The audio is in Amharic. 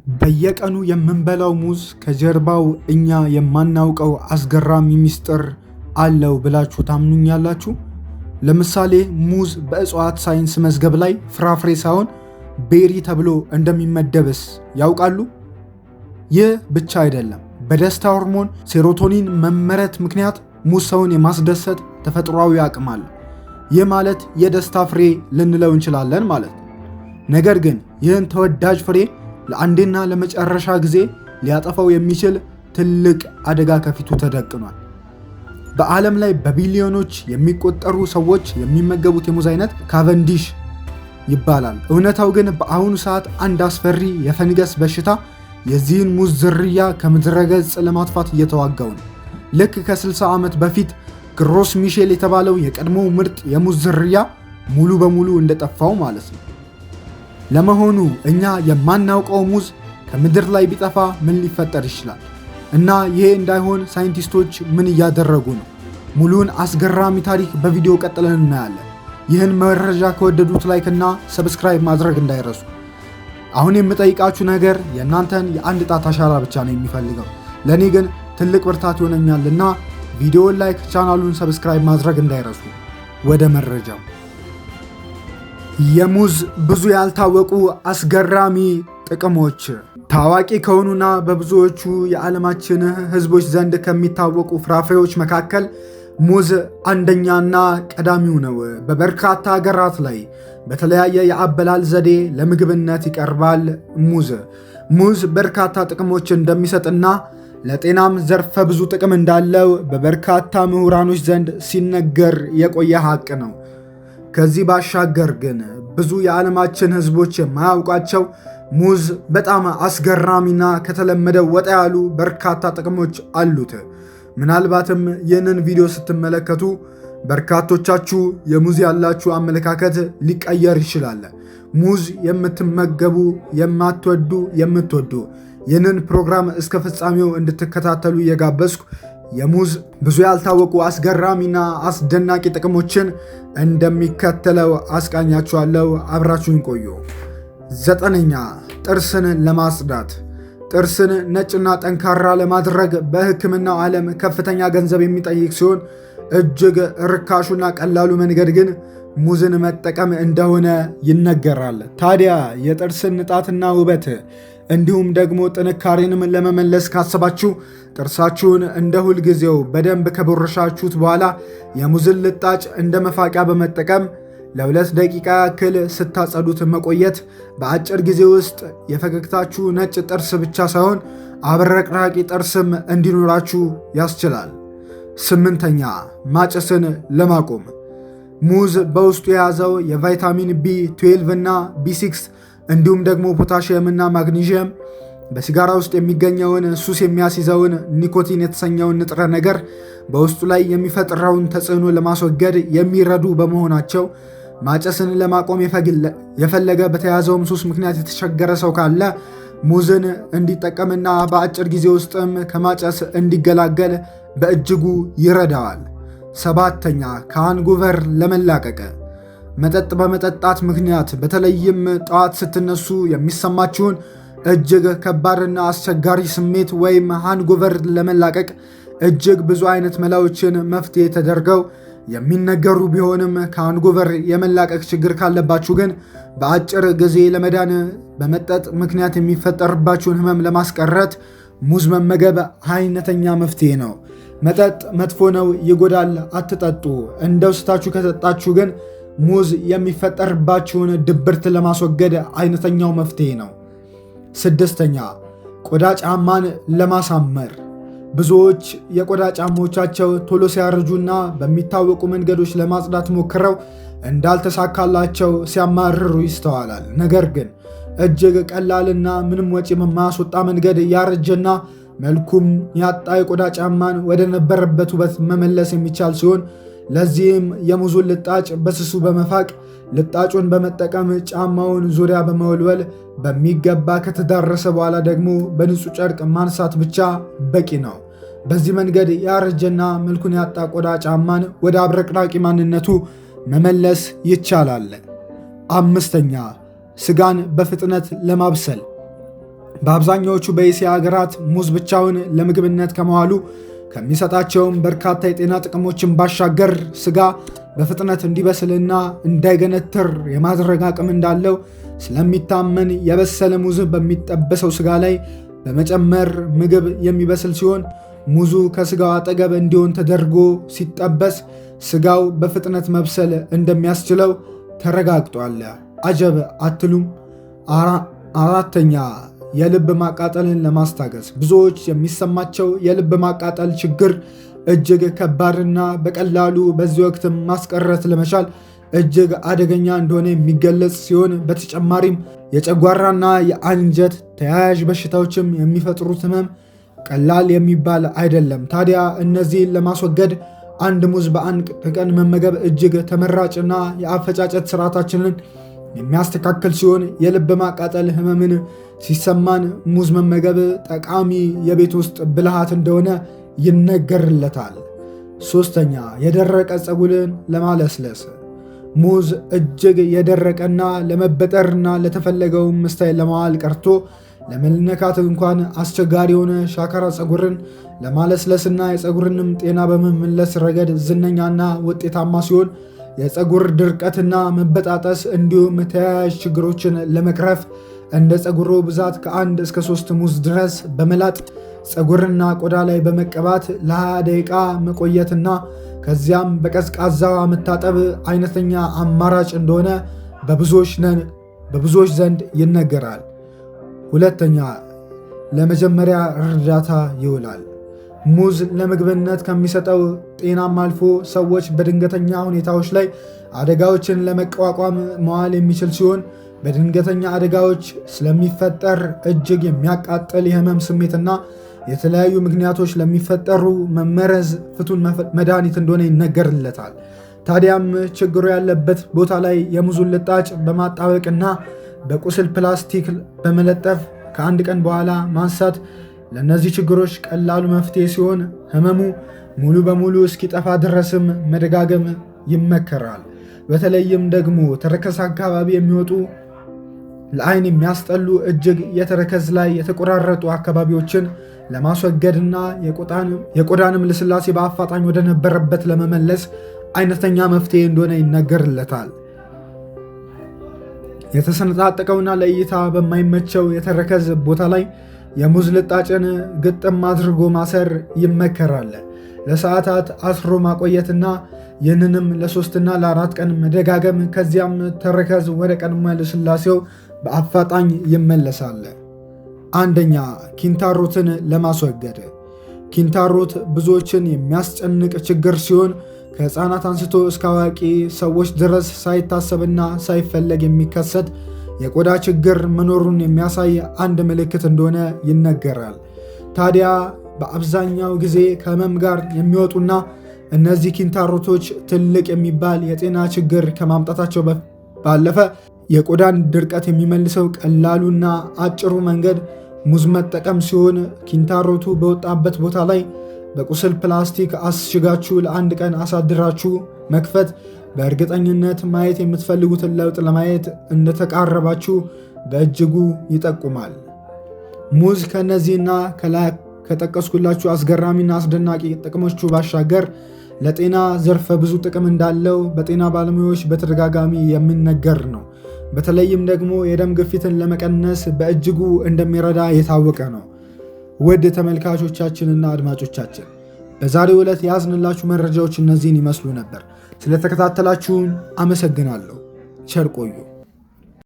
በየቀኑ የምንበላው ሙዝ ከጀርባው እኛ የማናውቀው አስገራሚ ምስጢር አለው ብላችሁ ታምኑኛላችሁ? ለምሳሌ ሙዝ በእጽዋት ሳይንስ መዝገብ ላይ ፍራፍሬ ሳይሆን ቤሪ ተብሎ እንደሚመደብስ ያውቃሉ? ይህ ብቻ አይደለም። በደስታ ሆርሞን ሴሮቶኒን መመረት ምክንያት ሙዝ ሰውን የማስደሰት ተፈጥሯዊ አቅም አለ። ይህ ማለት የደስታ ፍሬ ልንለው እንችላለን ማለት ነው። ነገር ግን ይህን ተወዳጅ ፍሬ ለአንዴና ለመጨረሻ ጊዜ ሊያጠፋው የሚችል ትልቅ አደጋ ከፊቱ ተደቅኗል። በዓለም ላይ በቢሊዮኖች የሚቆጠሩ ሰዎች የሚመገቡት የሙዝ አይነት ካቨንዲሽ ይባላል። እውነታው ግን በአሁኑ ሰዓት አንድ አስፈሪ የፈንገስ በሽታ የዚህን ሙዝ ዝርያ ከምድረ ገጽ ለማጥፋት እየተዋጋው ነው። ልክ ከ60 ዓመት በፊት ግሮስ ሚሼል የተባለው የቀድሞ ምርጥ የሙዝ ዝርያ ሙሉ በሙሉ እንደጠፋው ማለት ነው። ለመሆኑ እኛ የማናውቀው ሙዝ ከምድር ላይ ቢጠፋ ምን ሊፈጠር ይችላል? እና ይሄ እንዳይሆን ሳይንቲስቶች ምን እያደረጉ ነው? ሙሉውን አስገራሚ ታሪክ በቪዲዮ ቀጥለን እናያለን። ይህን መረጃ ከወደዱት ላይክ እና ሰብስክራይብ ማድረግ እንዳይረሱ። አሁን የምጠይቃችሁ ነገር የእናንተን የአንድ ጣት አሻራ ብቻ ነው የሚፈልገው። ለእኔ ግን ትልቅ ብርታት ይሆነኛልና ቪዲዮውን ላይክ፣ ቻናሉን ሰብስክራይብ ማድረግ እንዳይረሱ። ወደ መረጃው። የሙዝ ብዙ ያልታወቁ አስገራሚ ጥቅሞች። ታዋቂ ከሆኑና በብዙዎቹ የዓለማችን ሕዝቦች ዘንድ ከሚታወቁ ፍራፍሬዎች መካከል ሙዝ አንደኛና ቀዳሚው ነው። በበርካታ ሀገራት ላይ በተለያየ የአበላል ዘዴ ለምግብነት ይቀርባል። ሙዝ በርካታ ጥቅሞች እንደሚሰጥና ለጤናም ዘርፈ ብዙ ጥቅም እንዳለው በበርካታ ምሁራኖች ዘንድ ሲነገር የቆየ ሀቅ ነው። ከዚህ ባሻገር ግን ብዙ የዓለማችን ሕዝቦች የማያውቋቸው ሙዝ በጣም አስገራሚና ከተለመደው ወጣ ያሉ በርካታ ጥቅሞች አሉት። ምናልባትም ይህንን ቪዲዮ ስትመለከቱ በርካቶቻችሁ የሙዝ ያላችሁ አመለካከት ሊቀየር ይችላል። ሙዝ የምትመገቡ የምትወዱ ይህንን ፕሮግራም እስከ ፍጻሜው እንድትከታተሉ እየጋበዝኩ የሙዝ ብዙ ያልታወቁ አስገራሚና አስደናቂ ጥቅሞችን እንደሚከተለው አስቃኛችኋለሁ። አብራችሁን ቆዩ። 9ኛ ጥርስን ለማጽዳት። ጥርስን ነጭና ጠንካራ ለማድረግ በሕክምናው ዓለም ከፍተኛ ገንዘብ የሚጠይቅ ሲሆን እጅግ ርካሹና ቀላሉ መንገድ ግን ሙዝን መጠቀም እንደሆነ ይነገራል። ታዲያ የጥርስን ንጣትና ውበት እንዲሁም ደግሞ ጥንካሬንም ለመመለስ ካሰባችሁ ጥርሳችሁን እንደ ሁልጊዜው በደንብ ከቦረሻችሁት በኋላ የሙዝን ልጣጭ እንደ መፋቂያ በመጠቀም ለ2 ደቂቃ ያክል ስታጸዱት መቆየት በአጭር ጊዜ ውስጥ የፈገግታችሁ ነጭ ጥርስ ብቻ ሳይሆን አብረቅራቂ ጥርስም እንዲኖራችሁ ያስችላል። 8ኛ ማጨስን ለማቆም። ሙዝ በውስጡ የያዘው የቫይታሚን B12 እና B6 እንዲሁም ደግሞ ፖታሺየም እና ማግኒዥየም በሲጋራ ውስጥ የሚገኘውን ሱስ የሚያስይዘውን ኒኮቲን የተሰኘውን ንጥረ ነገር በውስጡ ላይ የሚፈጥረውን ተጽዕኖ ለማስወገድ የሚረዱ በመሆናቸው ማጨስን ለማቆም የፈለገ በተያዘውም ሱስ ምክንያት የተቸገረ ሰው ካለ ሙዝን እንዲጠቀምና በአጭር ጊዜ ውስጥም ከማጨስ እንዲገላገል በእጅጉ ይረዳዋል። 7ኛ ከሃንጎቨር ለመላቀቅ። መጠጥ በመጠጣት ምክንያት በተለይም ጠዋት ስትነሱ የሚሰማችሁን እጅግ ከባድና አስቸጋሪ ስሜት ወይም ሃንጎቨር ለመላቀቅ እጅግ ብዙ አይነት መላዎችን መፍትሄ ተደርገው የሚነገሩ ቢሆንም ከሃንጎቨር የመላቀቅ ችግር ካለባችሁ ግን በአጭር ጊዜ ለመዳን በመጠጥ ምክንያት የሚፈጠርባችሁን ህመም ለማስቀረት ሙዝ መመገብ አይነተኛ መፍትሄ ነው። መጠጥ መጥፎ ነው፣ ይጎዳል፣ አትጠጡ። እንደው ስታችሁ ከጠጣችሁ ግን ሙዝ የሚፈጠርባችሁን ድብርት ለማስወገድ አይነተኛው መፍትሄ ነው። 6ኛ ቆዳ ጫማን ለማሳመር። ብዙዎች የቆዳ ጫማዎቻቸው ቶሎ ሲያረጁና በሚታወቁ መንገዶች ለማጽዳት ሞክረው እንዳልተሳካላቸው ሲያማርሩ ይስተዋላል። ነገር ግን እጅግ ቀላልና ምንም ወጪ የማያስወጣ መንገድ ያረጀና መልኩም ያጣ የቆዳ ጫማን ወደ ነበረበት ውበት መመለስ የሚቻል ሲሆን ለዚህም የሙዙን ልጣጭ በስሱ በመፋቅ ልጣጩን በመጠቀም ጫማውን ዙሪያ በመወልወል በሚገባ ከተዳረሰ በኋላ ደግሞ በንጹህ ጨርቅ ማንሳት ብቻ በቂ ነው። በዚህ መንገድ ያረጀና መልኩን ያጣ ቆዳ ጫማን ወደ አብረቅራቂ ማንነቱ መመለስ ይቻላል። 5ኛ ስጋን በፍጥነት ለማብሰል። በአብዛኛዎቹ በእስያ ሀገራት ሙዝ ብቻውን ለምግብነት ከመዋሉ ከሚሰጣቸውም በርካታ የጤና ጥቅሞችን ባሻገር ስጋ በፍጥነት እንዲበስልና እንዳይገነትር የማድረግ አቅም እንዳለው ስለሚታመን የበሰለ ሙዝ በሚጠበሰው ስጋ ላይ በመጨመር ምግብ የሚበስል ሲሆን ሙዙ ከስጋው አጠገብ እንዲሆን ተደርጎ ሲጠበስ ስጋው በፍጥነት መብሰል እንደሚያስችለው ተረጋግጧል። አጀብ አትሉም? አራተኛ የልብ ማቃጠልን ለማስታገስ ብዙዎች የሚሰማቸው የልብ ማቃጠል ችግር እጅግ ከባድና በቀላሉ በዚህ ወቅት ማስቀረት ለመቻል እጅግ አደገኛ እንደሆነ የሚገለጽ ሲሆን በተጨማሪም የጨጓራና የአንጀት ተያያዥ በሽታዎችም የሚፈጥሩት ህመም ቀላል የሚባል አይደለም። ታዲያ እነዚህን ለማስወገድ አንድ ሙዝ በአንድ ቀን መመገብ እጅግ ተመራጭና የአፈጫጨት ስርዓታችንን የሚያስተካክል ሲሆን የልብ ማቃጠል ህመምን ሲሰማን ሙዝ መመገብ ጠቃሚ የቤት ውስጥ ብልሃት እንደሆነ ይነገርለታል። ሶስተኛ የደረቀ ፀጉርን ለማለስለስ ሙዝ እጅግ የደረቀና ለመበጠርና ለተፈለገው ስታይል ለማዋል ቀርቶ ለመነካት እንኳን አስቸጋሪ የሆነ ሻካራ ፀጉርን ለማለስለስና የፀጉርንም ጤና በመመለስ ረገድ ዝነኛና ውጤታማ ሲሆን የፀጉር ድርቀትና መበጣጠስ እንዲሁም ተያያዥ ችግሮችን ለመቅረፍ እንደ ፀጉሩ ብዛት ከ1 እስከ 3 ሙዝ ድረስ በመላጥ ፀጉርና ቆዳ ላይ በመቀባት ለ20 ደቂቃ መቆየትና ከዚያም በቀዝቃዛዋ መታጠብ አይነተኛ አማራጭ እንደሆነ በብዙዎች ዘንድ ይነገራል። ሁለተኛ ለመጀመሪያ እርዳታ ይውላል። ሙዝ ለምግብነት ከሚሰጠው ጤናም አልፎ ሰዎች በድንገተኛ ሁኔታዎች ላይ አደጋዎችን ለመቋቋም መዋል የሚችል ሲሆን በድንገተኛ አደጋዎች ስለሚፈጠር እጅግ የሚያቃጥል የህመም ስሜትና የተለያዩ ምክንያቶች ለሚፈጠሩ መመረዝ ፍቱን መድኃኒት እንደሆነ ይነገርለታል። ታዲያም ችግሩ ያለበት ቦታ ላይ የሙዙን ልጣጭ በማጣበቅና በቁስል ፕላስቲክ በመለጠፍ ከአንድ ቀን በኋላ ማንሳት ለእነዚህ ችግሮች ቀላሉ መፍትሄ ሲሆን ህመሙ ሙሉ በሙሉ እስኪጠፋ ድረስም መደጋገም ይመከራል። በተለይም ደግሞ ተረከዝ አካባቢ የሚወጡ ለአይን የሚያስጠሉ እጅግ የተረከዝ ላይ የተቆራረጡ አካባቢዎችን ለማስወገድና የቆዳንም ልስላሴ በአፋጣኝ ወደ ነበረበት ለመመለስ አይነተኛ መፍትሄ እንደሆነ ይነገርለታል። የተሰነጣጠቀውና ለእይታ በማይመቸው የተረከዝ ቦታ ላይ የሙዝ ልጣጭን ግጥም አድርጎ ማሰር ይመከራል። ለሰዓታት አስሮ ማቆየትና ይህንንም ለ3 እና ለ4 ቀን መደጋገም ከዚያም ተረከዝ ወደ ቀድሞ ልስላሴው በአፋጣኝ ይመለሳል። አንደኛ ኪንታሮትን ለማስወገድ። ኪንታሮት ብዙዎችን የሚያስጨንቅ ችግር ሲሆን ከህፃናት አንስቶ እስከ አዋቂ ሰዎች ድረስ ሳይታሰብና ሳይፈለግ የሚከሰት የቆዳ ችግር መኖሩን የሚያሳይ አንድ ምልክት እንደሆነ ይነገራል። ታዲያ በአብዛኛው ጊዜ ከህመም ጋር የሚወጡና እነዚህ ኪንታሮቶች ትልቅ የሚባል የጤና ችግር ከማምጣታቸው ባለፈ የቆዳን ድርቀት የሚመልሰው ቀላሉና አጭሩ መንገድ ሙዝ መጠቀም ሲሆን ኪንታሮቱ በወጣበት ቦታ ላይ በቁስል ፕላስቲክ አስሽጋችሁ ለ1 ቀን አሳድራችሁ መክፈት በእርግጠኝነት ማየት የምትፈልጉትን ለውጥ ለማየት እንደተቃረባችሁ በእጅጉ ይጠቁማል። ሙዝ ከነዚህና ከላይ ከጠቀስኩላችሁ አስገራሚና አስደናቂ ጥቅሞቹ ባሻገር ለጤና ዘርፈ ብዙ ጥቅም እንዳለው በጤና ባለሙያዎች በተደጋጋሚ የሚነገር ነው። በተለይም ደግሞ የደም ግፊትን ለመቀነስ በእጅጉ እንደሚረዳ የታወቀ ነው። ውድ ተመልካቾቻችንና አድማጮቻችን በዛሬው ዕለት ያዝንላችሁ መረጃዎች እነዚህን ይመስሉ ነበር። ስለተከታተላችሁን አመሰግናለሁ። ቸር ቆዩ።